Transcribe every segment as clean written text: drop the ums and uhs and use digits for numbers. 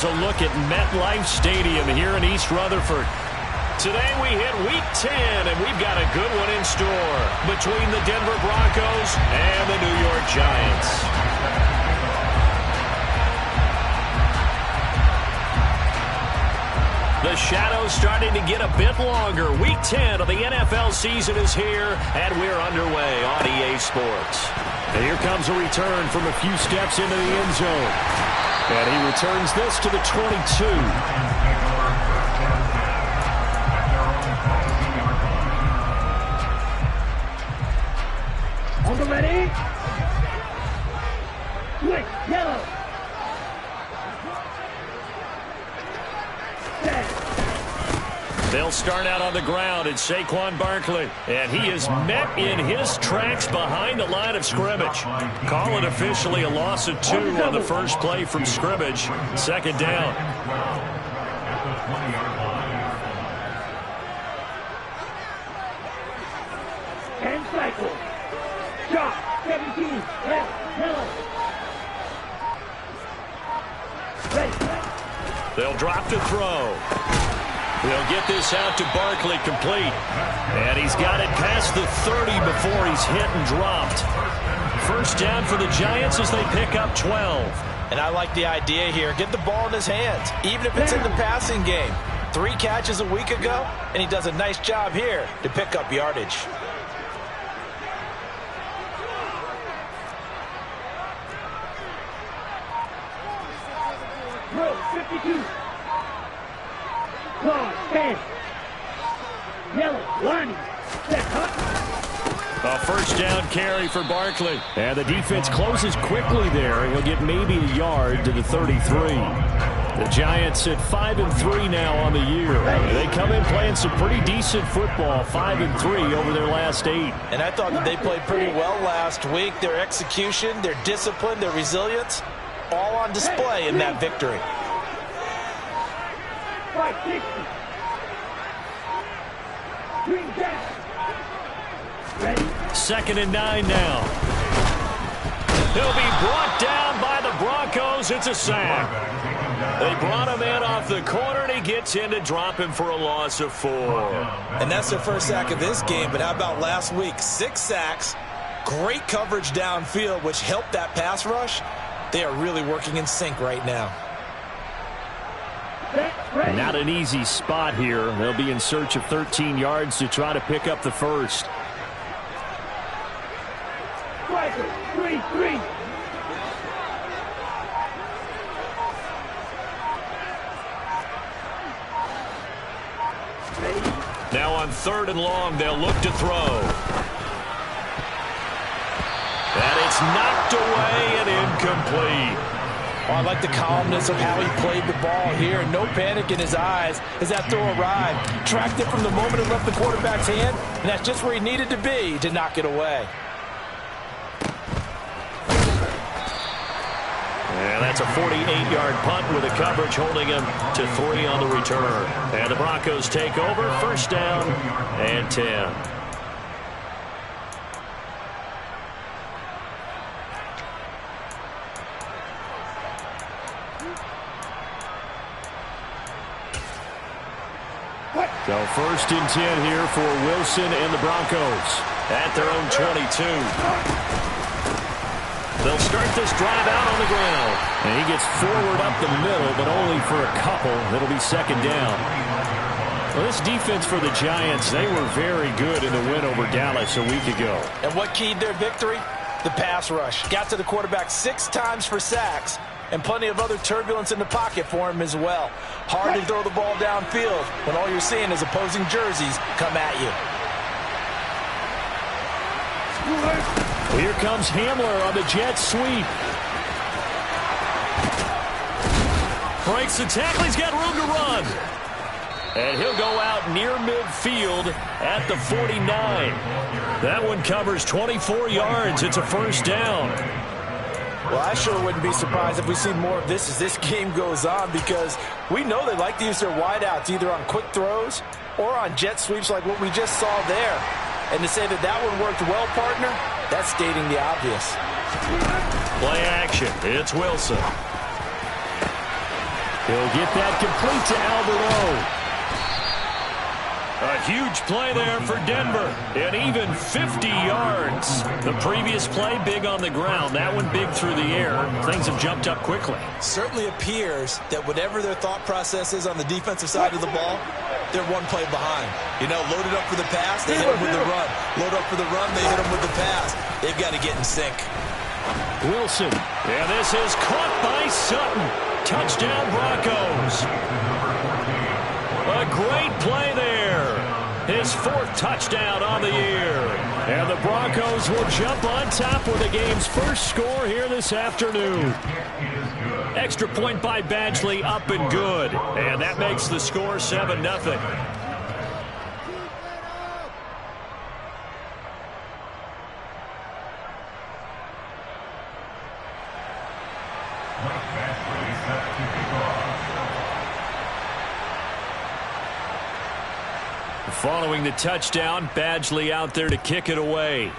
A look at MetLife Stadium here in East Rutherford. Today we hit Week 10, and we've got a good one in store between the Denver Broncos and the New York Giants. The shadow's starting to get a bit longer. Week 10 of the NFL season is here, and we're underway on EA Sports. And here comes a return from a few steps into the end zone. And he returns this to the 22. On the ready? Switch, yellow. They'll start out on the ground at Saquon Barkley. And he is met in his tracks behind the line of scrimmage. Call it officially a loss of 2 on the first play from scrimmage. Second down. And cycle. Shot, 17, left, yellow. Ready. They'll drop to throw. They'll get this out to Barkley complete. And he's got it past the 30 before he's hit and dropped. First down for the Giants as they pick up 12. And I like the idea here. Get the ball in his hands, even if it's in the passing game. 3 catches a week ago, and he does a nice job here to pick up yardage. Row, 52. Claw, 10. Yellow, lining. Set, hot. A first down carry for Barkley. And the defense closes quickly there. He'll get maybe a yard to the 33. The Giants at 5-3 now on the year. They come in playing some pretty decent football, 5-3 over their last 8. And I thought that they played pretty well last week. Their execution, their discipline, their resilience, all on display in that victory. 560. Green down. Ready? 2nd and 9 now. He'll be brought down by the Broncos. It's a sack. They brought him in off the corner, and he gets in to drop him for a loss of 4. And that's their first sack of this game. But how about last week? 6 sacks, great coverage downfield, which helped that pass rush. They are really working in sync right now. Not an easy spot here. They'll be in search of 13 yards to try to pick up the first. Striker, 3-3. Now on 3rd and long, they'll look to throw. And it's knocked away and incomplete. Oh, I like the calmness of how he played the ball here. No panic in his eyes as that throw arrived. Tracked it from the moment it left the quarterback's hand, and that's just where he needed to be to knock it away. And that's a 48-yard punt with the coverage holding him to 3 on the return. And the Broncos take over, first down and 10. So 1st and 10 here for Wilson and the Broncos at their own 22. They'll start this drive out on the ground. And he gets forward up the middle, but only for a couple. It'll be 2nd down. Well, this defense for the Giants, they were very good in the win over Dallas a week ago. And what keyed their victory? The pass rush. Got to the quarterback 6 times for sacks, and plenty of other turbulence in the pocket for him as well. Hard to throw the ball downfield when all you're seeing is opposing jerseys come at you. Here comes Hamler on the jet sweep. Breaks the tackle. He's got room to run. And he'll go out near midfield at the 49. That one covers 24 yards. It's a first down. Well, I sure wouldn't be surprised if we see more of this as this game goes on, because we know they like to use their wideouts either on quick throws or on jet sweeps like what we just saw there. And to say that that one worked well, partner, that's stating the obvious. Play action. It's Wilson. He'll get that complete to Albert O. A huge play there for Denver, and even 50 yards. The previous play, big on the ground. That one big through the air. Things have jumped up quickly. Certainly appears that whatever their thought process is on the defensive side of the ball, they're one play behind. You know, loaded up for the pass, they hit them with the run. Load up for the run, they hit them with the pass. They've got to get in sync. Wilson, and this is caught by Sutton. Touchdown, Broncos. A great play there. His 4th touchdown on the year. And the Broncos will jump on top with the game's first score here this afternoon. Extra point by Badgley, up and good. And that makes the score 7-0. Following the touchdown, Badgley out there to kick it away.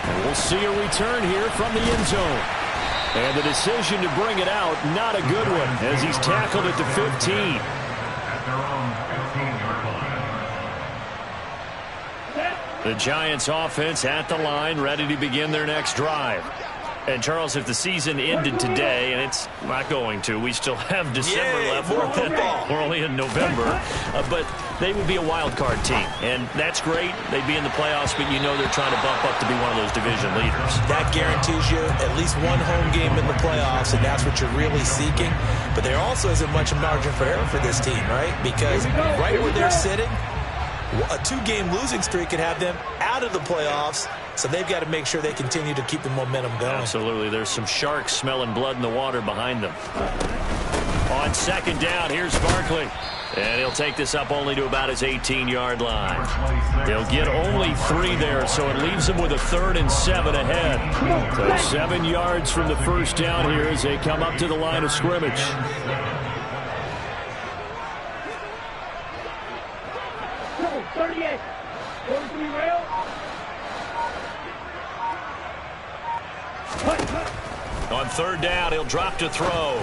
And we'll see a return here from the end zone. And the decision to bring it out, not a good one, as he's tackled at the 15. The Giants offense at the line, ready to begin their next drive. And, Charles, if the season ended today, and it's not going to, we still have December left. We're only in November. But they would be a wild card team. And that's great. They'd be in the playoffs, but you know they're trying to bump up to be one of those division leaders. That guarantees you at least one home game in the playoffs, and that's what you're really seeking. But there also isn't much margin for error for this team, right? Because right where they're sitting, a 2-game losing streak could have them out of the playoffs. So they've got to make sure they continue to keep the momentum going. Absolutely. There's some sharks smelling blood in the water behind them. On 2nd down, here's Barkley. And he'll take this up only to about his 18-yard line. He'll get only 3 there, so it leaves him with a 3rd and 7 ahead. So 7 yards from the first down here as they come up to the line of scrimmage. On 3rd down, he'll drop to throw.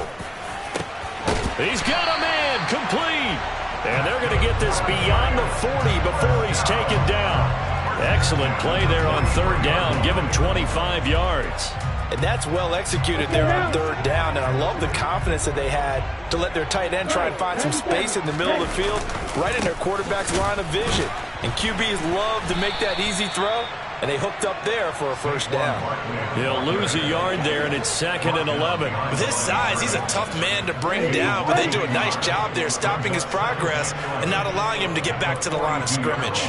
He's got a man, complete. And they're going to get this beyond the 40 before he's taken down. Excellent play there on 3rd down. Give him 25 yards. And that's well executed there on 3rd down. And I love the confidence that they had to let their tight end try and find some space in the middle of the field, right in their quarterback's line of vision. And QBs love to make that easy throw. And they hooked up there for a 1st down. He'll lose a yard there, and it's 2nd and 11. With his size, he's a tough man to bring down, but they do a nice job there stopping his progress and not allowing him to get back to the line of scrimmage.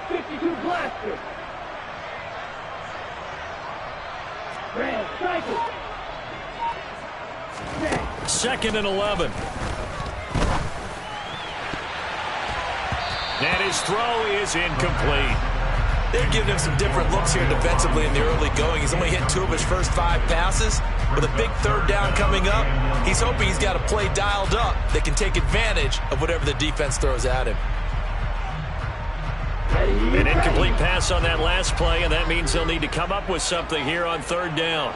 52 blaster. Red cycle. 2nd and 11. And his throw is incomplete. They're giving him some different looks here defensively in the early going. He's only hit 2 of his first 5 passes. With a big 3rd down coming up, he's hoping he's got a play dialed up that can take advantage of whatever the defense throws at him. An incomplete pass on that last play, and that means they'll need to come up with something here on 3rd down.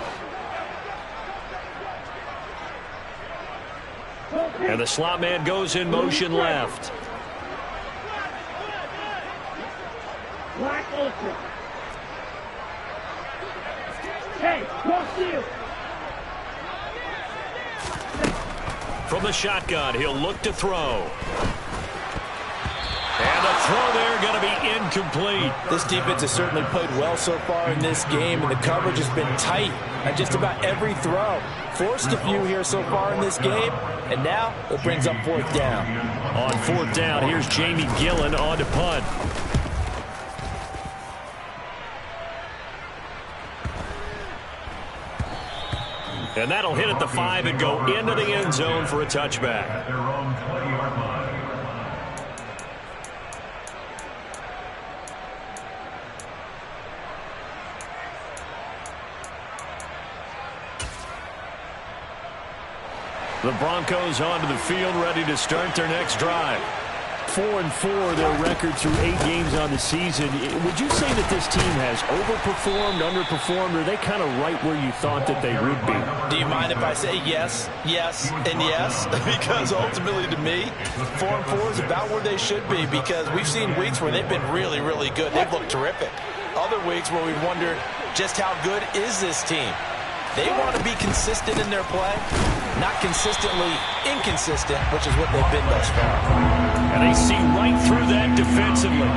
And the slot man goes in motion left. Black Ultra. Hey, cross field. From the shotgun, he'll look to throw. And the throw there going to be incomplete. This defense has certainly played well so far in this game, and the coverage has been tight on just about every throw. Forced a few here so far in this game, and now it brings up 4th down. On 4th down, here's Jamie Gillen on to punt. And that'll hit at the 5 and go into the end zone for a touchback. The Broncos onto the field, ready to start their next drive. 4-4, their record through 8 games on the season. Would you say that this team has overperformed, underperformed, or are they kind of right where you thought that they would be? Do you mind if I say yes, yes, and yes? Because ultimately to me, 4-4 is about where they should be, because we've seen weeks where they've been really, really good. They've looked terrific. Other weeks where we've wondered just how good is this team. They want to be consistent in their play, not consistently inconsistent, which is what they've been thus far. And they see right through that defensively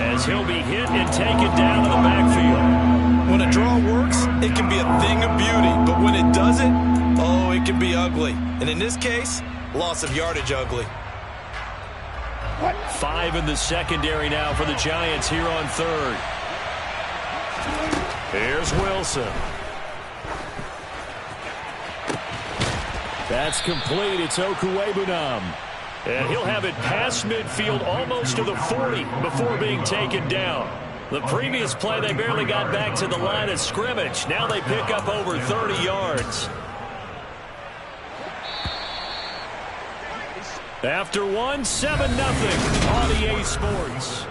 as he'll be hit and taken down to the backfield. When a draw works, it can be a thing of beauty, but when it doesn't, oh, it can be ugly. And in this case, loss of yardage ugly. 5 in the secondary now for the Giants here on third. Here's Wilson. That's complete. It's Okuwebunam. And he'll have it past midfield almost to the 40 before being taken down. The previous play, they barely got back to the line of scrimmage. Now they pick up over 30 yards. After one, 7-0 on EA Sports.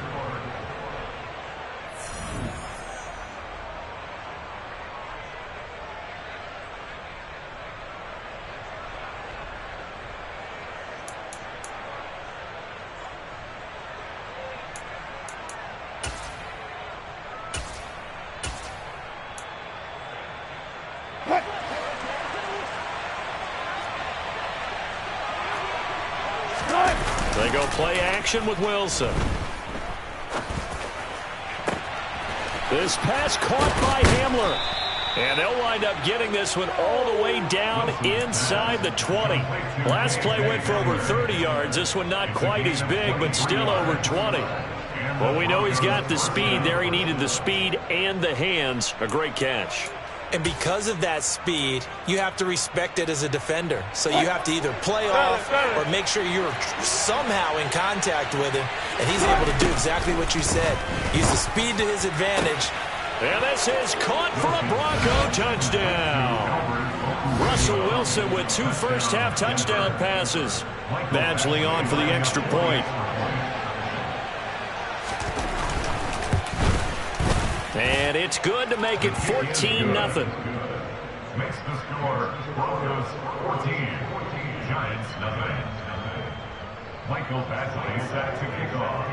They go play action with Wilson. This pass caught by Hamler. And they'll wind up getting this one all the way down inside the 20. Last play went for over 30 yards. This one not quite as big, but still over 20. Well, we know he's got the speed there. He needed the speed and the hands. A great catch. And because of that speed, you have to respect it as a defender. So you have to either play off or make sure you're somehow in contact with him. And he's able to do exactly what you said. Use the speed to his advantage. And this is caught for a Bronco touchdown. Russell Wilson with 2 first-half touchdown passes. Badgley on for the extra point. And it's good to make it 14-0. Makes the score Broncos 14, Giants nothing. Michael Badgley set to kick off.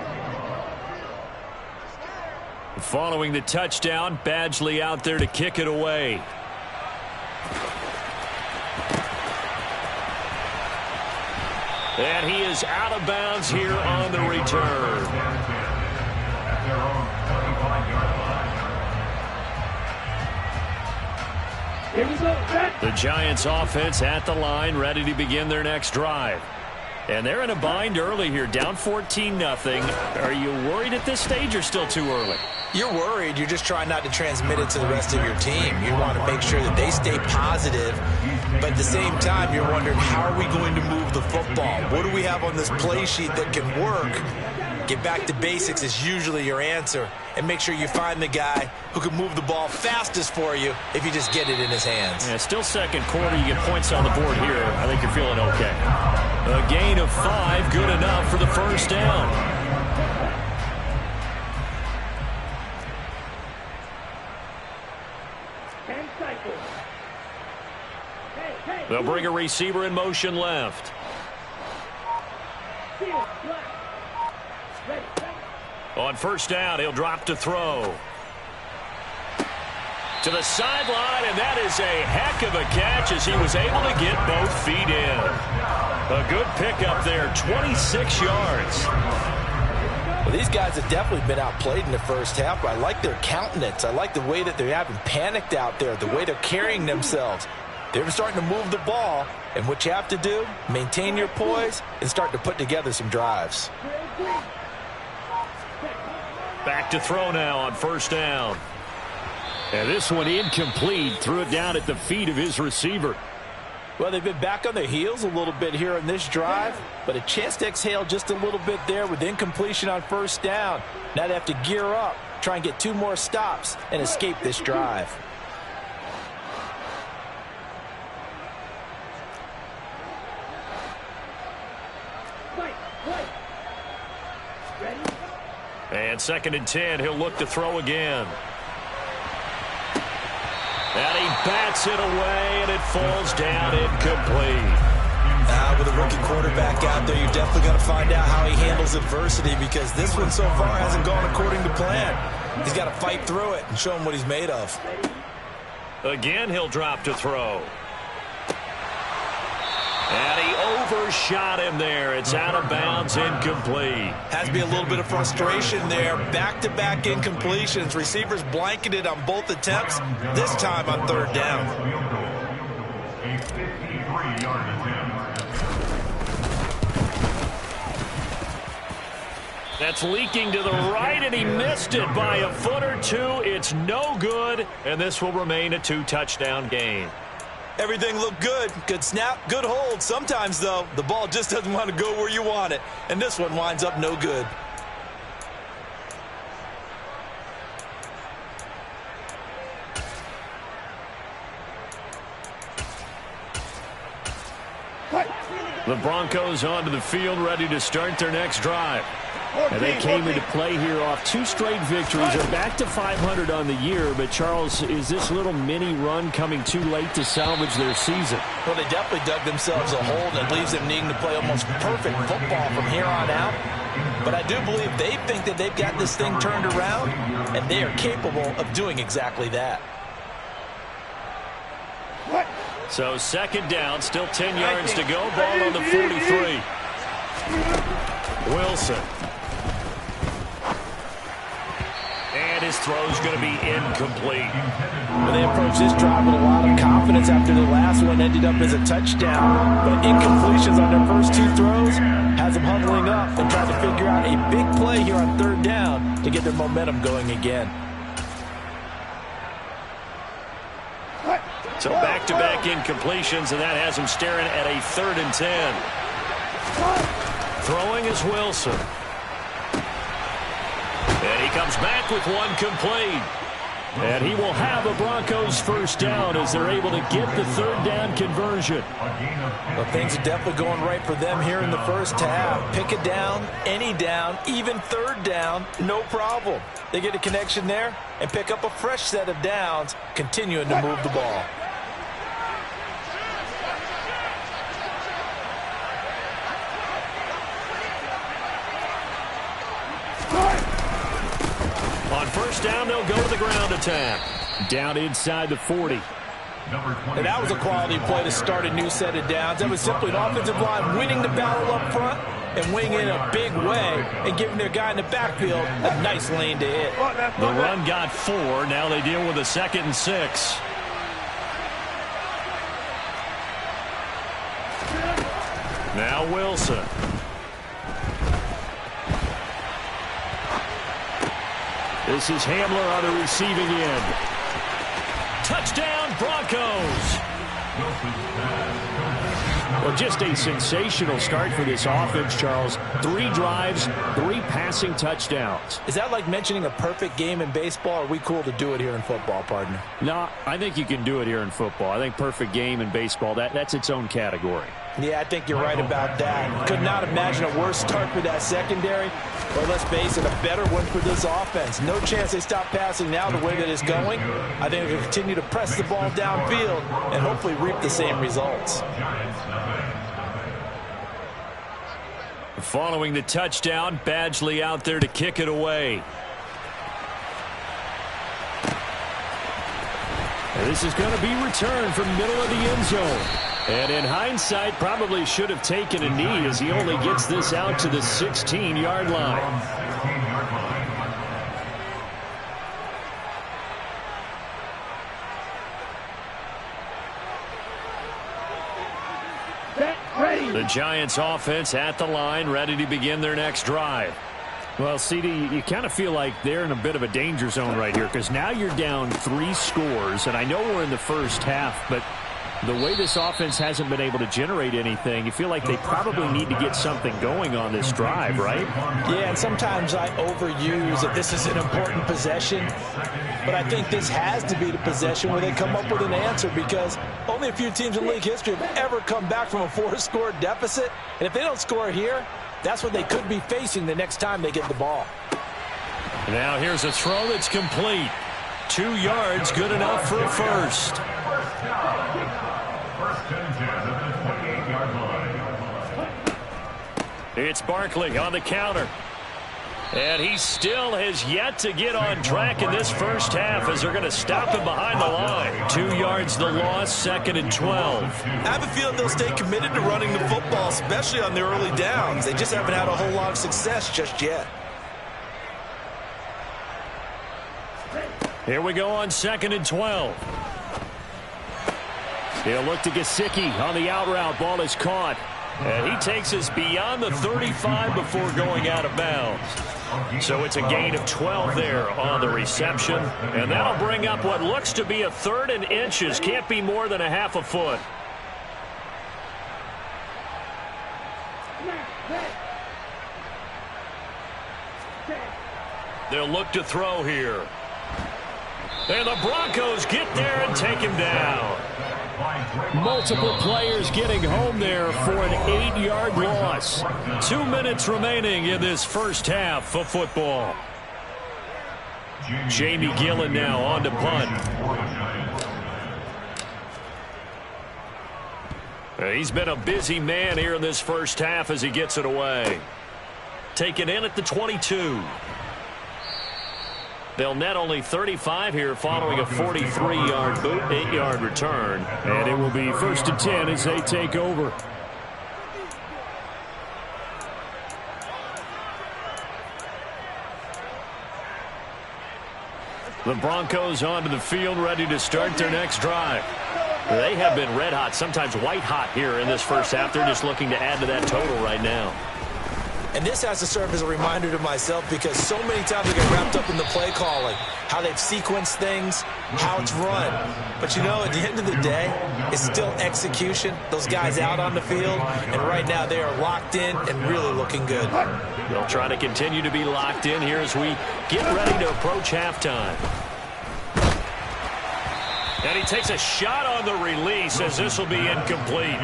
Following the touchdown, Badgley out there to kick it away. And he is out of bounds here on the return. At their own 25-yard line. Here we go, set. The Giants offense at the line, ready to begin their next drive. And they're in a bind early here, down 14-0. Are you worried at this stage or still too early? You're worried. You're just trying not to transmit it to the rest of your team. You want to make sure that they stay positive. But at the same time, you're wondering, how are we going to move the football? What do we have on this play sheet that can work? Get back to basics is usually your answer. And make sure you find the guy who can move the ball fastest for you if you just get it in his hands. Yeah, still second quarter. You get points on the board here. I think you're feeling okay. A gain of 5, good enough for the first down. They'll bring a receiver in motion left. On first down, he'll drop to throw. To the sideline, and that is a heck of a catch as he was able to get both feet in. A good pickup there, 26 yards. Well, these guys have definitely been outplayed in the first half, but I like their countenance. I like the way that they're having panicked out there, the way they're carrying themselves. They're starting to move the ball, and what you have to do, maintain your poise and start to put together some drives. Back to throw now on first down. And this one incomplete. Threw it down at the feet of his receiver. Well, they've been back on their heels a little bit here in this drive, but a chance to exhale just a little bit there with incompletion on first down. Now they have to gear up, try and get 2 more stops, and escape this drive. And 2nd and 10, he'll look to throw again. And he bats it away, and it falls down incomplete. With a rookie quarterback out there, you're definitely going to find out how he handles adversity, because this one so far hasn't gone according to plan. He's got to fight through it and show him what he's made of. Again, he'll drop to throw. And he overshot him there. It's out of bounds, incomplete. Has to be a little bit of frustration there. Back-to-back incompletions. Receivers blanketed on both attempts, this time on 3rd down. A 53-yard attempt. That's leaking to the right, and he missed it by a foot or two. It's no good, and this will remain a 2-touchdown game. Everything looked good. Good snap, good hold. Sometimes, though, the ball just doesn't want to go where you want it. And this one winds up no good. The Broncos onto the field, ready to start their next drive. And they came into play here off 2 straight victories. They're back to 500 on the year. But, Charles, is this little mini run coming too late to salvage their season? Well, they definitely dug themselves a hole that leaves them needing to play almost perfect football from here on out. But I do believe they think that they've got this thing turned around, and they are capable of doing exactly that. So 2nd down, still 10 yards to go. Ball on the 43. Wilson. And his throw's going to be incomplete. Well, they approached this drive with a lot of confidence after the last one ended up as a touchdown. But incompletions on their first 2 throws has them huddling up and trying to figure out a big play here on 3rd down to get their momentum going again. So back-to-back incompletions, and that has them staring at a 3rd and 10. Throwing is Wilson. And he comes back with one complete. And he will have a Broncos first down as they're able to get the 3rd down conversion. Well, things are definitely going right for them here in the first half. Pick a down, any down, even 3rd down, no problem. They get a connection there and pick up a fresh set of downs, continuing to move the ball. On first down, they'll go to the ground attack. Down inside the 40. And that was a quality play to start a new set of downs. That was simply an offensive line winning the battle up front and winning in a big way and giving their guy in the backfield a nice lane to hit. The run got 4. Now they deal with a 2nd and 6. Now Wilson. This is Hamler on the receiving end. Touchdown, Broncos. Well, just a sensational start for this offense, Charles. 3 drives, 3 passing touchdowns. Is that like mentioning a perfect game in baseball, or are we cool to do it here in football, partner? No, I think you can do it here in football. I think perfect game in baseball, that's its own category. Yeah, I think you're right about that. Could not imagine a worse start for that secondary. Or let's face it, a better one for this offense. No chance they stop passing now the way that it's going. I think they'll continue to press the ball downfield and hopefully reap the same results. Following the touchdown, Badgley out there to kick it away. And this is going to be returned from middle of the end zone. And in hindsight, probably should have taken a knee as he only gets this out to the 16-yard line. The Giants offense at the line, ready to begin their next drive. Well, CD, you kind of feel like they're in a bit of a danger zone right here because now you're down 3 scores, and I know we're in the first half, but the way this offense hasn't been able to generate anything, you feel like they probably need to get something going on this drive, right? Yeah, and sometimes I overuse that this is an important possession, but I think this has to be the possession where they come up with an answer because only a few teams in league history have ever come back from a 4-score deficit, and if they don't score here, that's what they could be facing the next time they get the ball. Now here's a throw that's complete. 2 yards, good enough for a first. First and 10 at the 28-yard line. It's Barkley on the counter. And he still has yet to get on track in this first half as they're going to stop him behind the line. 2 yards the loss, 2nd and 12. I have a feeling they'll stay committed to running the football, especially on the early downs. They just haven't had a whole lot of success just yet. Here we go on 2nd and 12. He'll look to Gesicki on the out route. Ball is caught. And he takes us beyond the 35 before going out of bounds. So it's a gain of 12 there on the reception. And that'll bring up what looks to be a 3rd and inches. Can't be more than a half a foot. They'll look to throw here. And the Broncos get there and take him down. Multiple players getting home there for an 8-yard loss. 2 minutes remaining in this first half of football. Jamie Gillan now on to punt. He's been a busy man here in this first half as he gets it away. Taken in at the 22. They'll net only 35 here following a 43-yard 8-yard return. And it will be 1st and 10 as they take over. The Broncos onto the field, ready to start their next drive. They have been red hot, sometimes white hot here in this first half. They're just looking to add to that total right now. And this has to serve as a reminder to myself because so many times I get wrapped up in the play calling, how they've sequenced things, how it's run. But, you know, at the end of the day, it's still execution. Those guys out on the field, and right now they are locked in and really looking good. They'll try to continue to be locked in here as we get ready to approach halftime. And he takes a shot on the release as this will be incomplete.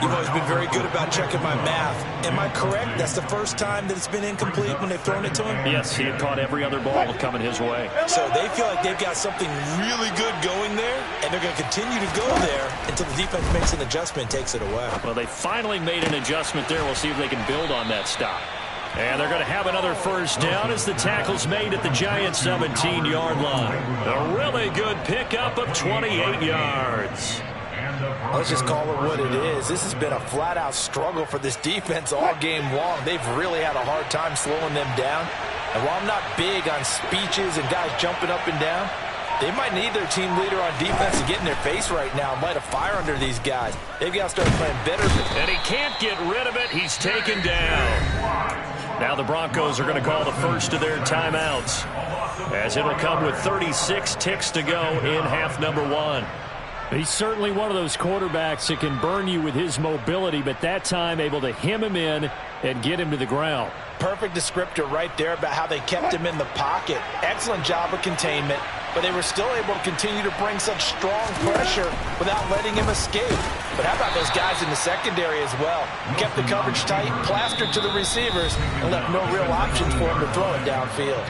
You've always been very good about checking my math. Am I correct? That's the first time that it's been incomplete when they've thrown it to him? Yes, he had caught every other ball coming his way. So they feel like they've got something really good going there, and they're going to continue to go there until the defense makes an adjustment and takes it away. Well, they finally made an adjustment there. We'll see if they can build on that stop. And they're going to have another first down as the tackle's made at the Giants' 17-yard line. A really good pickup of 28 yards. Let's just call it what it is. This has been a flat-out struggle for this defense all game long. They've really had a hard time slowing them down. And while I'm not big on speeches and guys jumping up and down, they might need their team leader on defense to get in their face right now and light a fire under these guys. They've got to start playing better. And he can't get rid of it. He's taken down. Now the Broncos are going to call the first of their timeouts, as it'll come with 36 ticks to go in half number 1. He's certainly one of those quarterbacks that can burn you with his mobility, but that time able to hem him in and get him to the ground. Perfect descriptor right there about how they kept him in the pocket. Excellent job of containment, but they were still able to continue to bring such strong pressure without letting him escape. But how about those guys in the secondary as well? Kept the coverage tight, plastered to the receivers, and left no real options for him to throw it downfield.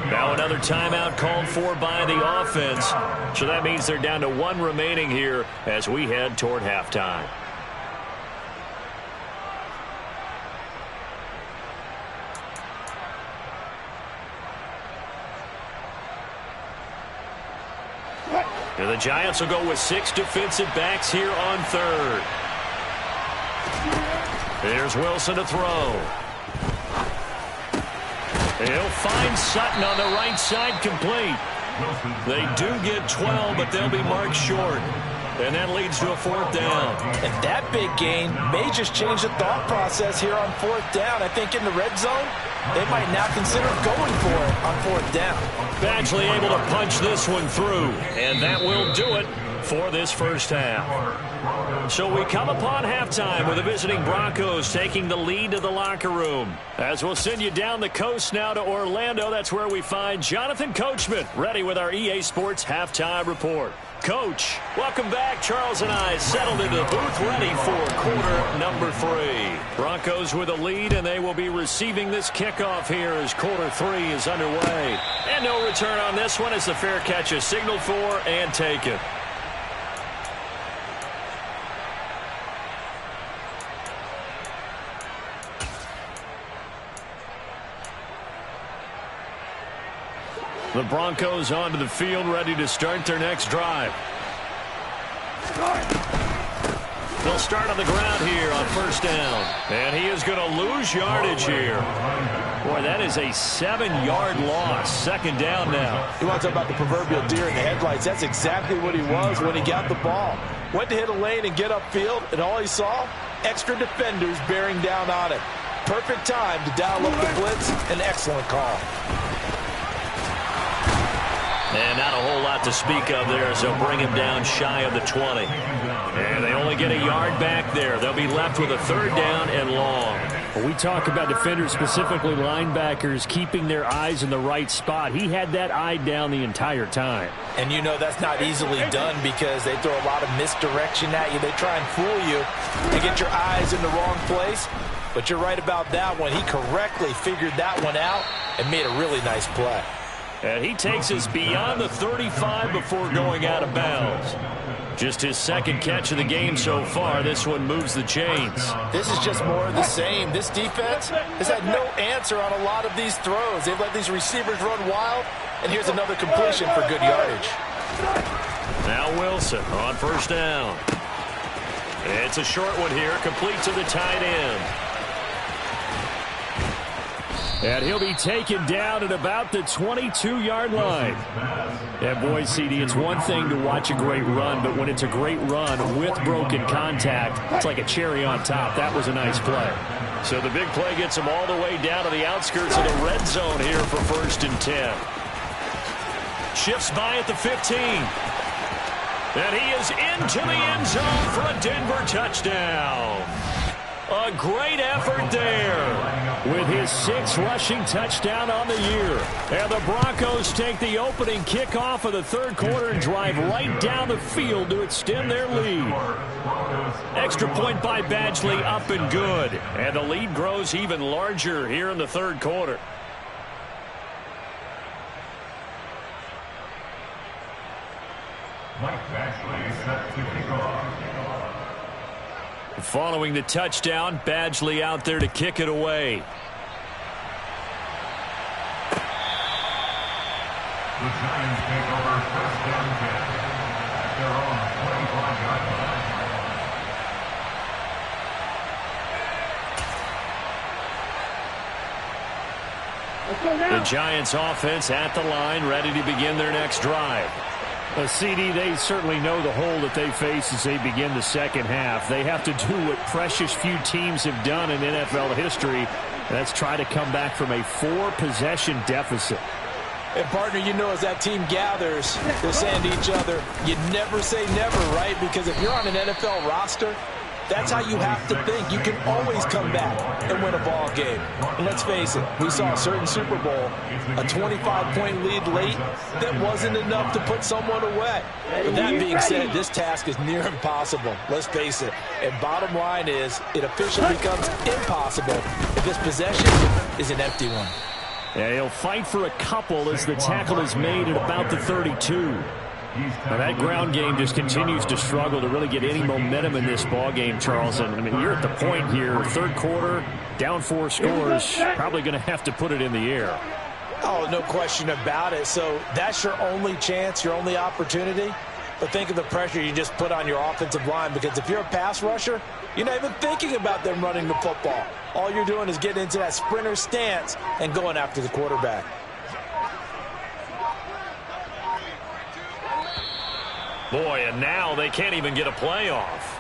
Now another timeout called for by the offense. So that means they're down to 1 remaining here as we head toward halftime. And the Giants will go with 6 defensive backs here on 3rd. There's Wilson to throw. He'll find Sutton on the right side, complete. They do get 12, but they'll be marked short. And that leads to a 4th down. And that big gain may just change the thought process here on 4th down. I think in the red zone, they might now consider going for it on 4th down. Badgley able to punch this one through. And that will do it for this first half. So we come upon halftime with the visiting Broncos taking the lead to the locker room. As we'll send you down the coast now to Orlando, that's where we find Jonathan Coachman ready with our EA Sports Halftime Report. Coach. Welcome back. Charles and I settled into the booth ready for quarter number 3. Broncos with a lead, and they will be receiving this kickoff here as quarter 3 is underway. And no return on this one as the fair catch is signaled for and taken. The Broncos onto the field, ready to start their next drive. They'll start on the ground here on first down. And he is going to lose yardage here. Boy, that is a 7-yard loss. Second down now. You want to talk about the proverbial deer in the headlights? That's exactly what he was when he got the ball. Went to hit a lane and get upfield, and all he saw, extra defenders bearing down on it. Perfect time to dial up the blitz. An excellent call. And not a whole lot to speak of there, so bring him down shy of the 20. And they only get a yard back there. They'll be left with a third down and long. Well, we talk about defenders, specifically linebackers, keeping their eyes in the right spot. He had that eye down the entire time. And you know that's not easily done because they throw a lot of misdirection at you. They try and fool you and get your eyes in the wrong place. But you're right about that one. He correctly figured that one out and made a really nice play. And he takes us beyond the 35 before going out of bounds. Just his second catch of the game so far. This one moves the chains. This is just more of the same. This defense has had no answer on a lot of these throws. They've let these receivers run wild, and here's another completion for good yardage. Now Wilson on first down. It's a short one here, complete to the tight end. And he'll be taken down at about the 22-yard line. And boy, CD, it's one thing to watch a great run, but when it's a great run with broken contact, it's like a cherry on top. That was a nice play. So the big play gets him all the way down to the outskirts of the red zone here for 1st and 10. Shifts by at the 15. And he is into the end zone for a Denver touchdown. A great effort there with his 6th rushing touchdown on the year. And the Broncos take the opening kickoff of the third quarter and drive right down the field to extend their lead. Extra point by Badgley, up and good. And the lead grows even larger here in the third quarter. Mike Badgley set to kick off. Following the touchdown, Badgley out there to kick it away. The Giants take over first down 10 at their own 25-yard line. The Giants offense at the line, ready to begin their next drive. CD, they certainly know the hole that they face as they begin the second half. They have to do what precious few teams have done in NFL history. That's try to come back from a 4-possession deficit. And, partner, you know as that team gathers, they're saying to each other, you never say never, right? Because if you're on an NFL roster, that's how you have to think. You can always come back and win a ball game. And let's face it, we saw a certain Super Bowl, a 25-point lead late that wasn't enough to put someone away. But that being said, this task is near impossible. Let's face it. And bottom line is, it officially becomes impossible if this possession is an empty one. Yeah, he'll fight for a couple as the tackle is made at about the 32. Now that ground game just continues to struggle to really get any momentum in this ball game, Charles. And I mean, you're at the point here, third quarter, down 4 scores, probably going to have to put it in the air. Oh, no question about it. So that's your only chance, your only opportunity. But think of the pressure you just put on your offensive line, because if you're a pass rusher, you're not even thinking about them running the football. All you're doing is getting into that sprinter stance and going after the quarterback. Boy, and now they can't even get a play off.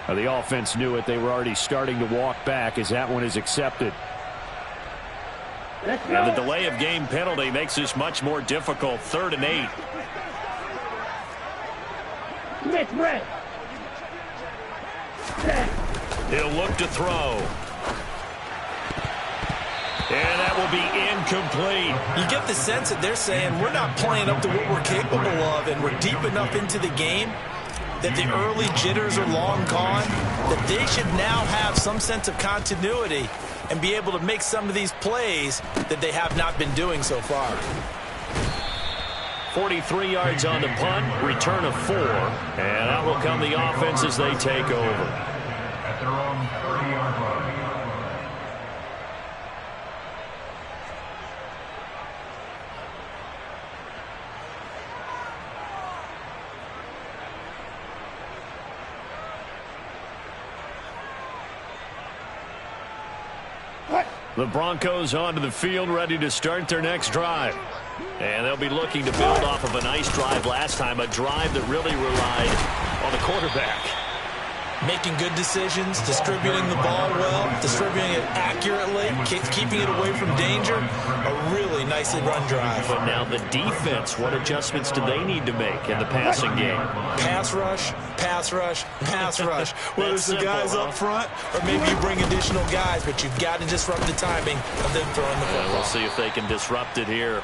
The offense knew it. They were already starting to walk back as that one is accepted. And the delay of game penalty makes this much more difficult. 3rd and 8. Smith red. He'll look to throw. incomplete. You get the sense that they're saying we're not playing up to what we're capable of, and we're deep enough into the game that the early jitters are long gone, that they should now have some sense of continuity and be able to make some of these plays that they have not been doing so far. 43 yards on the punt, return of 4, and out will come the offense as they take over. At their own 30-yard line. The Broncos onto the field, ready to start their next drive. And they'll be looking to build off of a nice drive last time, a drive that really relied on the quarterback. Making good decisions, distributing the ball well, distributing it accurately, keeping it away from danger. A really nicely run drive. But now the defense, what adjustments do they need to make in the passing game? Pass rush, pass rush, pass rush. Whether it's the guys up front or maybe you bring additional guys, but you've got to disrupt the timing of them throwing the football. We'll see if they can disrupt it here.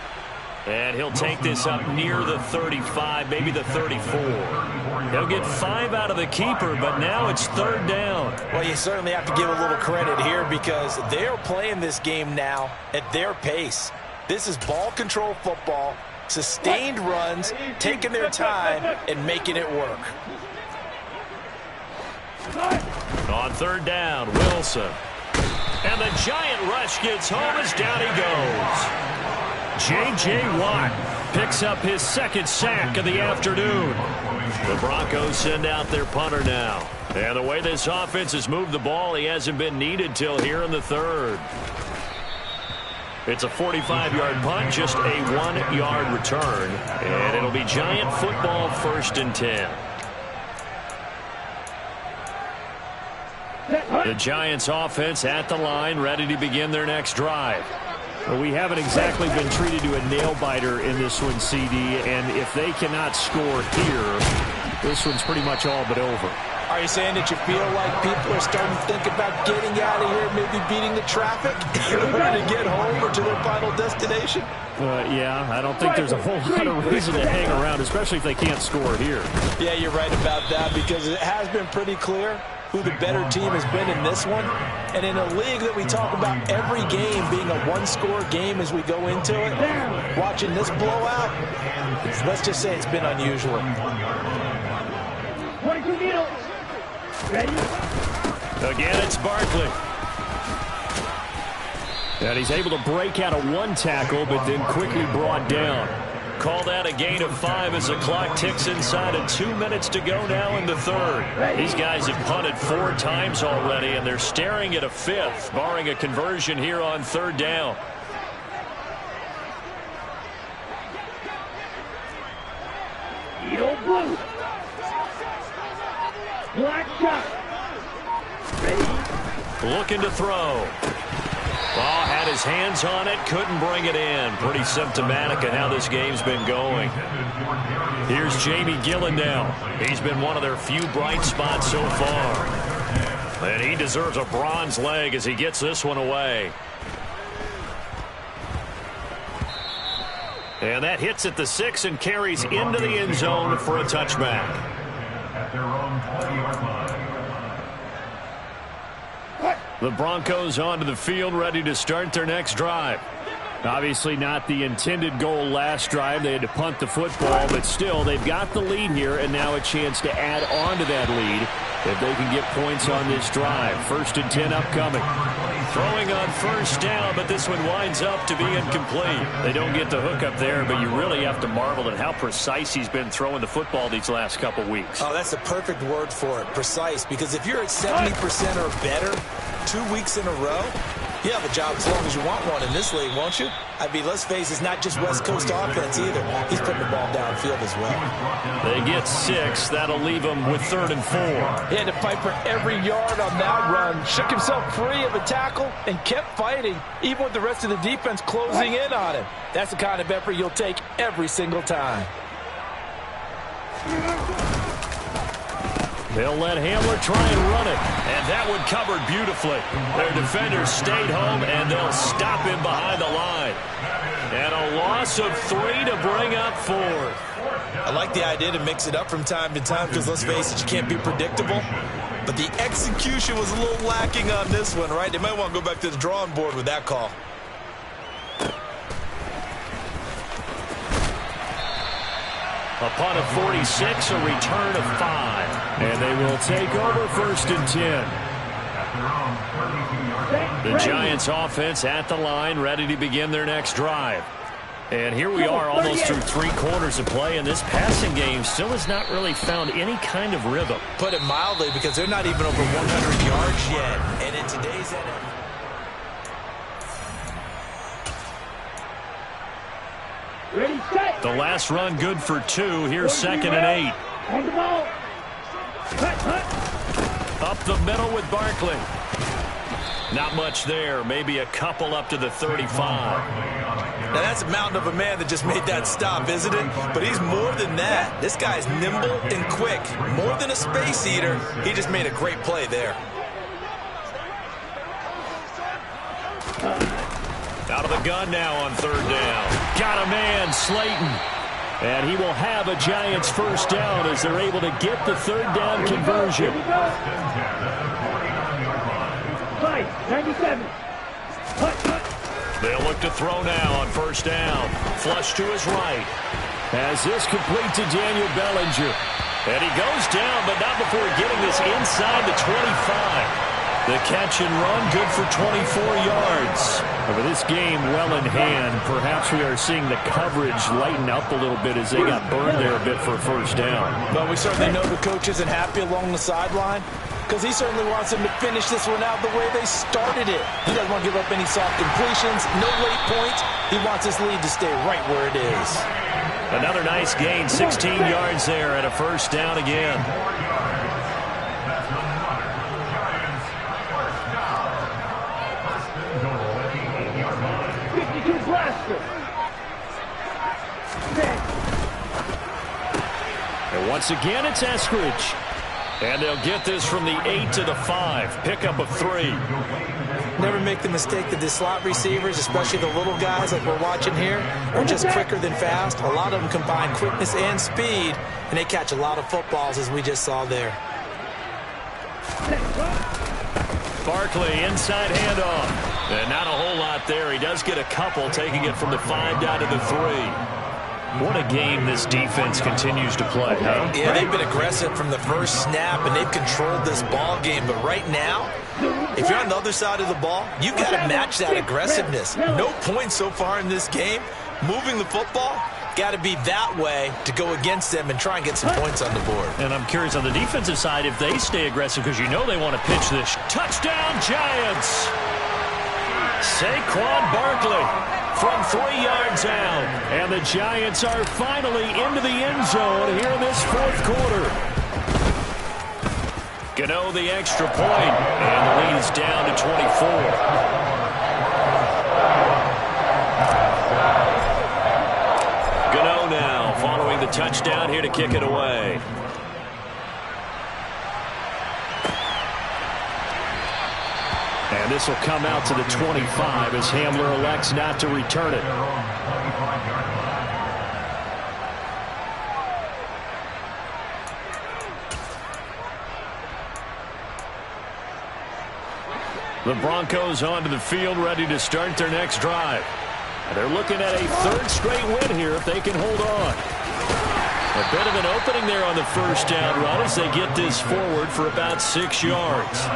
And he'll take this up near the 35, maybe the 34. He'll get 5 out of the keeper, but now it's 3rd down. Well, you certainly have to give a little credit here because they're playing this game now at their pace. This is ball control football, sustained runs, taking their time, and making it work. On 3rd down, Wilson. And the giant rush gets home as down he goes. J.J. Watt picks up his 2nd sack of the afternoon. The Broncos send out their punter now. And the way this offense has moved the ball, he hasn't been needed till here in the 3rd. It's a 45-yard punt, just a 1-yard return. And it'll be Giant football, 1st and 10. The Giants offense at the line, ready to begin their next drive. Well, we haven't exactly been treated to a nail-biter in this one, CD, and if they cannot score here, this one's pretty much all but over. Are you saying that you feel like people are starting to think about getting out of here, maybe beating the traffic in order to get home or to their final destination? Yeah, I don't think there's a whole lot of reason to hang around, especially if they can't score here. Yeah, you're right about that because it has been pretty clear who the better team has been in this one. And in a league that we talk about every game being a one-score game as we go into it, watching this blowout, let's just say it's been unusual. 22 needles. Ready? Again, it's Barkley. And he's able to break out of 1 tackle, but then quickly brought down. Call that a gain of 5 as the clock ticks inside of 2 minutes to go now in the 3rd. These guys have punted 4 times already, and they're staring at a 5th, barring a conversion here on 3rd down. Eagle blue. Black shot. Ready? Looking to throw. Ball had his hands on it, couldn't bring it in. Pretty symptomatic of how this game's been going. Here's Jamie Gillen now. He's been one of their few bright spots so far. And he deserves a bronze leg as he gets this one away. And that hits at the 6 and carries into the end zone for a touchback. At their own 20-yard line. The Broncos onto the field, ready to start their next drive. Obviously not the intended goal last drive. They had to punt the football, but still, they've got the lead here, and now a chance to add on to that lead if they can get points on this drive. 1st and 10 upcoming. Throwing on 1st down, but this one winds up to be incomplete. They don't get the hook up there, but you really have to marvel at how precise he's been throwing the football these last couple weeks. Oh, that's the perfect word for it, precise, because if you're at 70% or better 2 weeks in a row, you have a job as long as you want one in this league, won't you? I mean, let's face it, it's not just West Coast offense either. He's putting the ball downfield as well. They get 6. That'll leave them with 3rd and 4. He had to fight for every yard on that run. Shook himself free of a tackle and kept fighting, even with the rest of the defense closing in on him. That's the kind of effort you'll take every single time. They'll let Hamler try and run it. And that one covered beautifully. Their defenders stayed home, and they'll stop him behind the line. And a loss of 3 to bring up 4. I like the idea to mix it up from time to time because, let's face it, you can't be predictable. But the execution was a little lacking on this one, right? They might want to go back to the drawing board with that call. Upon a 46, a return of 5. And they will take over 1st and 10. The Giants offense at the line, ready to begin their next drive. And here we are almost through 3 quarters of play, and this passing game still has not really found any kind of rhythm. Put it mildly, because they're not even over 100 yards yet. And in today's NFL. Ready, set. The last run good for 2. Here's 2nd and 8. On the ball. Cut. Up the middle with Barkley. Not much there. Maybe a couple up to the 35. Now, that's a mountain of a man that just made that stop, isn't it? But he's more than that. This guy's nimble and quick. More than a space eater. He just made a great play there. Out of the gun now on 3rd down. Got a man, Slayton. And he will have a Giants 1st down as they're able to get the 3rd down conversion. 97. They'll look to throw now on 1st down. Flush to his right. As this complete to Daniel Bellinger. And he goes down, but not before getting this inside the 25. The catch and run, good for 24 yards. Over this game well in hand, perhaps we are seeing the coverage lighten up a little bit as they got burned there a bit for a 1st down. But we certainly know the coach isn't happy along the sideline because he certainly wants them to finish this one out the way they started it. He doesn't want to give up any soft completions, no late points. He wants his lead to stay right where it is. Another nice gain, 16 yards there at a 1st down again. And once again, it's Eskridge. And they'll get this from the 8 to the 5. Pickup of 3. Never make the mistake that the slot receivers, especially the little guys like we're watching here, are just quicker than fast. A lot of them combine quickness and speed, and they catch a lot of footballs, as we just saw there. Barkley, inside handoff. And not a whole lot there. He does get a couple, taking it from the 5 down to the 3. What a game this defense continues to play, huh? Yeah, they've been aggressive from the first snap, and they've controlled this ball game. But right now, if you're on the other side of the ball, you've got to match that aggressiveness. No points so far in this game. Moving the football, got to be that way to go against them and try and get some points on the board. And I'm curious on the defensive side if they stay aggressive because you know they want to pitch this. Touchdown, Giants! Saquon Barkley from 3 yards out. And the Giants are finally into the end zone here in this 4th quarter. Gano the extra point, and the lead is down to 24. Gano now following the touchdown here to kick it away. And this will come out to the 25 as Hamler elects not to return it. The Broncos onto the field, ready to start their next drive. They're looking at a 3rd straight win here if they can hold on. A bit of an opening there on the 1st down run as they get this forward for about 6 yards.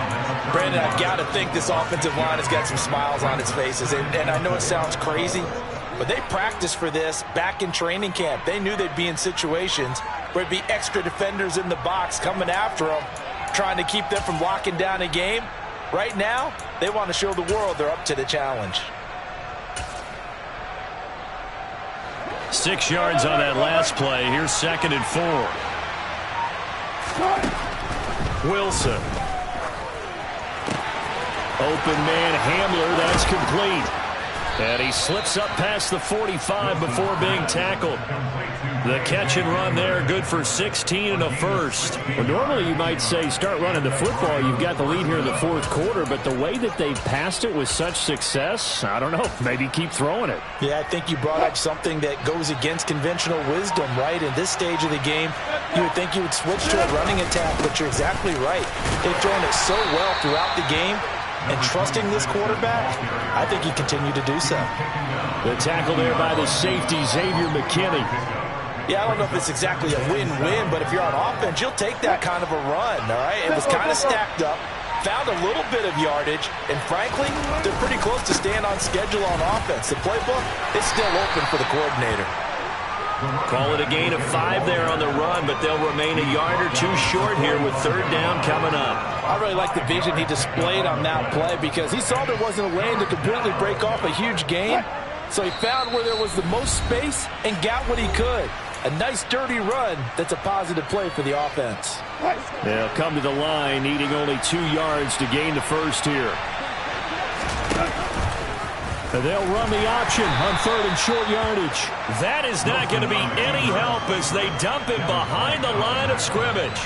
Brandon, I've got to think this offensive line has got some smiles on its faces. And I know it sounds crazy, but they practiced for this back in training camp. They knew they'd be in situations where it'd be extra defenders in the box coming after them, trying to keep them from locking down a game. Right now, they want to show the world they're up to the challenge. 6 yards on that last play. Here's 2nd and 4. Wilson. Open man Hamler. That's complete. And he slips up past the 45 before being tackled. The catch and run there, good for 16 and a first. Well, normally you might say start running the football. You've got the lead here in the fourth quarter, but the way that they've passed it with such success, I don't know, maybe keep throwing it. Yeah, I think you brought up something that goes against conventional wisdom, right? In this stage of the game, you would think you would switch to a running attack, but you're exactly right. They've thrown it so well throughout the game. And trusting this quarterback, I think he continued to do so. The tackle there by the safety, Xavier McKinney. Yeah, I don't know if it's exactly a win-win, but if you're on offense, you'll take that kind of a run, all right? It was kind of stacked up, found a little bit of yardage, and frankly, they're pretty close to staying on schedule on offense. The playbook is still open for the coordinator. Call it a gain of 5 there on the run, but they'll remain a yard or 2 short here with third down coming up. I really like the vision he displayed on that play because he saw there wasn't a lane to completely break off a huge gain. So he found where there was the most space and got what he could. A nice, dirty run that's a positive play for the offense. They'll come to the line, needing only 2 yards to gain the first here. They'll run the option on third and short yardage. That is not going to be any help as they dump him behind the line of scrimmage.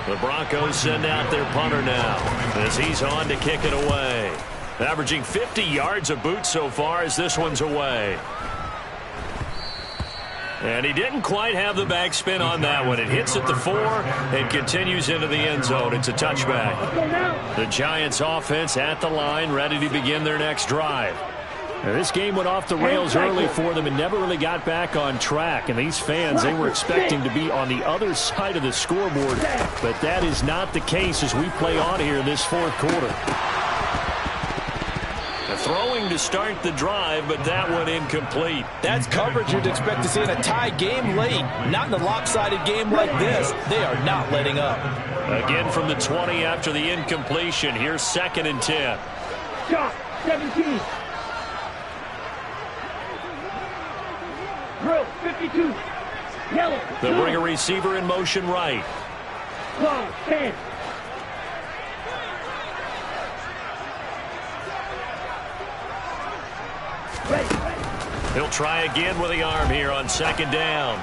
The Broncos send out their punter now as he's on to kick it away. Averaging 50 yards a boot so far as this one's away. And he didn't quite have the backspin on that one. It hits at the 4 and continues into the end zone. It's a touchback. The Giants offense at the line, ready to begin their next drive. Now, this game went off the rails early for them and never really got back on track. And these fans, they were expecting to be on the other side of the scoreboard. But that is not the case as we play on here in this fourth quarter. Throwing to start the drive, but that one incomplete. That's coverage you'd expect to see in a tie game late. Not in a lopsided game like this. They are not letting up. Again from the 20 after the incompletion. Here's 2nd and 10. Shot, 17. Drill, 52. Yellow. They'll bring a receiver in motion right. Long, 10. He'll try again with the arm here on 2nd down.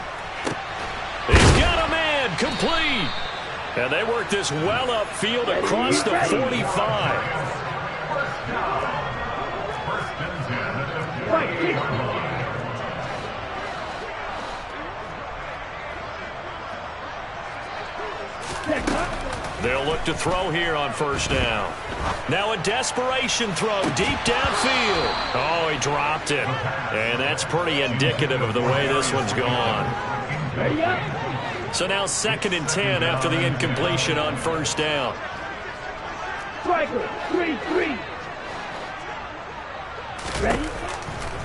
He's got a man, complete. And they work this well upfield across the 45. They'll look to throw here on 1st down. Now a desperation throw deep downfield. Oh, he dropped it. And that's pretty indicative of the way this one's gone. So now 2nd and 10 after the incompletion on 1st down. Striker, 3-3. Ready?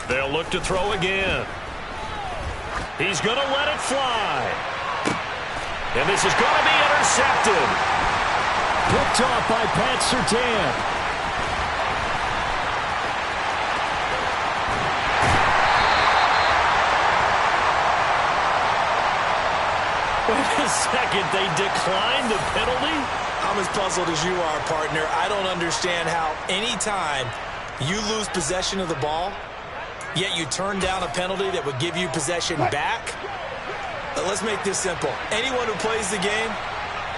They'll look to throw again. He's going to let it fly. And this is going to be intercepted. Picked off by Pat Surtain. Wait a second, they declined the penalty? I'm as puzzled as you are, partner. I don't understand how any time you lose possession of the ball, yet you turn down a penalty that would give you possession back. Let's make this simple. Anyone who plays the game,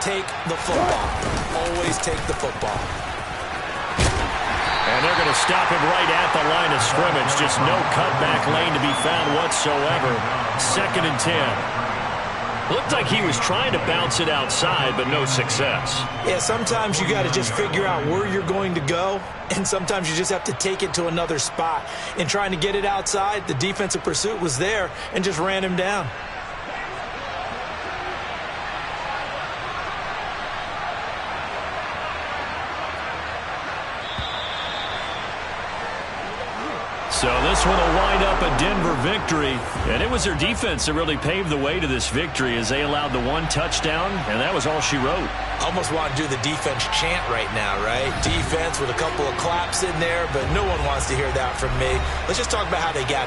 take the football. Always take the football. And they're going to stop him right at the line of scrimmage. Just no cutback lane to be found whatsoever. 2nd and 10. Looked like he was trying to bounce it outside, but no success. Yeah, sometimes you got to just figure out where you're going to go, and sometimes you just have to take it to another spot. In trying to get it outside, the defensive pursuit was there and just ran him down. So this one will wind up a Denver victory. And it was their defense that really paved the way to this victory as they allowed the 1 touchdown, and that was all she wrote. Almost want to do the defense chant right now, right? Defense with a couple of claps in there, but no one wants to hear that from me. Let's just talk about how they got it